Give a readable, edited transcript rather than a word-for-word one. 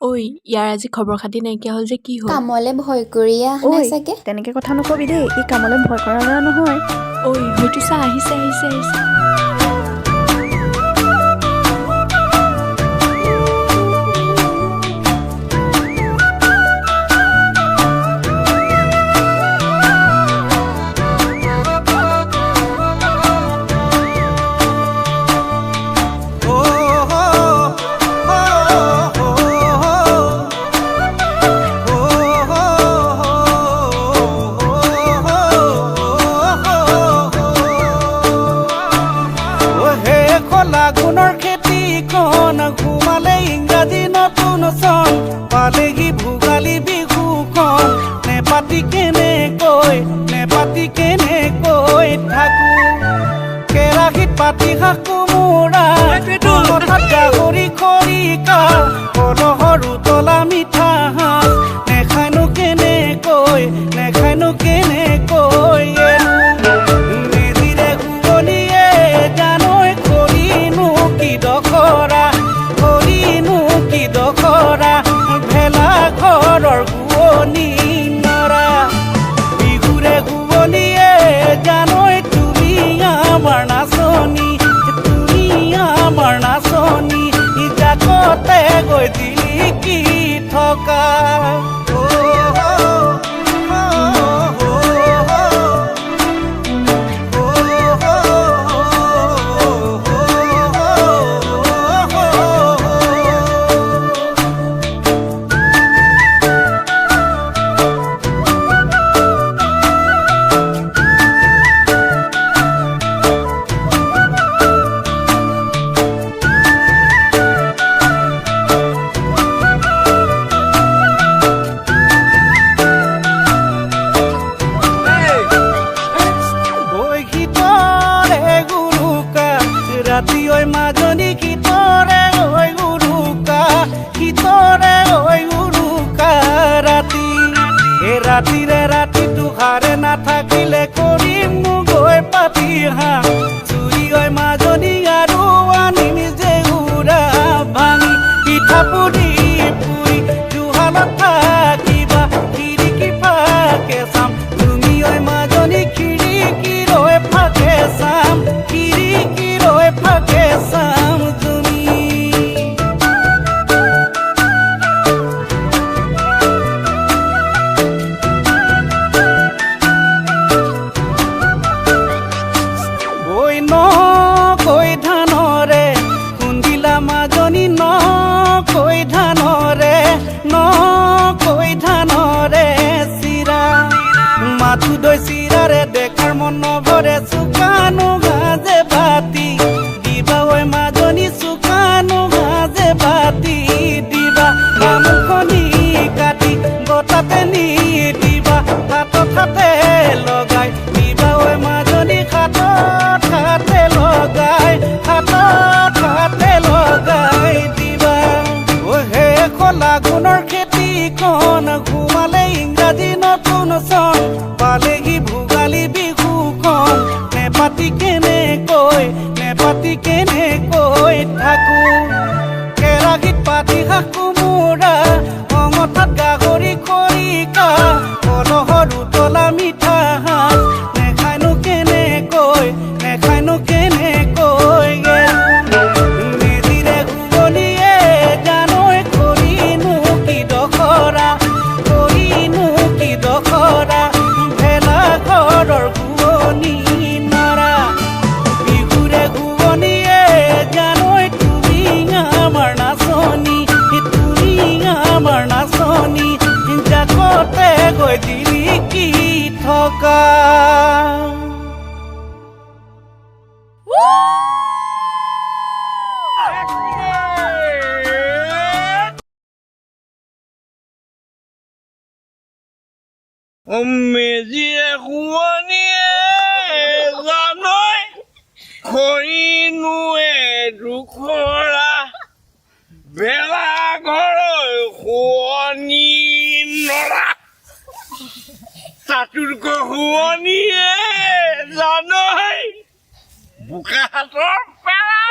ঐ ইয়াৰ আজি খবৰ খাতি নাইকিয়া হ'ল যে কি হ'ল? কামলে ভয় কৰি আহা নাই চাগে। তেনেকে কথা নকবি দেই, ই কামলে ভয় কৰা ল'ৰা নহয়। ঐ হয়তো চা আহিছে। লাগুনৰ খেতি খন ঘুমালে ইংৰাজী নতুন চন পালেহি ভোগালী বিহুখন নেপাতি কেনেকৈ থাকো কেৰাহীত পাতি শাক কোমোৰা কথাত গাহৰি খৰিকা কলহৰ উতলা মিঠা হাঁহ নেখায়নো কেনেকৈ মেজিৰে ঘুগনিয়ে জানৈ কৰিনো কি দখৰা ভেলা ঘৰৰ গুৱনি নৰা বিহুৰে ঘুগনিয়ে জানৈ তুমি আমাৰ নাচনী জাকতে গৈ দিলি কি থকা ৰাতি ঐ মাজনী গীতৰে ঐ উৰুকা ৰাতি ৰাতিৰে ৰাতিটো হাৰে নাথাকিলে কৰিম গৈ পাতি হা চুৰি ঐ মাজনী আৰু আনিম যে উৰা ভাঙি পিঠা পুৰি জুহালত থাকিবা খিৰিকী ফাকে চাম তুমি ঐ মাজনী খিৰিকীৰ ফাকে চাম তুমি কৈ ধানৰে খুন্দিলা মাজনী কৈ ধানৰে চিৰা মাথো দৈ চিৰাৰে দেখাৰ মন নভৰে চুকানো গাজে বাতি দিবা ঐ মাজনী চুকানো গাজে বাতি দিবা গামোখনি কাটি বতাতে নি দিবা হাতে লগাই দিবা ঐ মাজনী হাতে লগাই দিবা ঐ হে লাগুনৰ খেতি খন ঘুমালে ইংৰাজী নতুন চন পালেহি ভোগালী বিহুখন নেপাতি কেনেকৈ থাকো কেৰাহীত পাতি শাক কোমোৰা অঙঠাত গাহৰি খৰিকা কলহৰ উতলা মিঠা হাঁহ নেখায়নো কেনেকৈ মেজিৰে ঘুগনিয়ে জানৈ কৰিনো কি দখৰা ভেলা ঘৰৰ গুৱনি নৰা বিহুৰে ঘুগনিয়ে জানৈ তুমি আমাৰ নাচনী জাকতে গৈ দিলি কি থকা মেজিৰে ঘুগনিয়ে জানৈ কৰিনো দখৰা ভেলা ঘৰৰ শুৱনি নৰা চাতুৰকৈ শুৱনিয়ে জানৈ বোকা হাতৰ পেৰা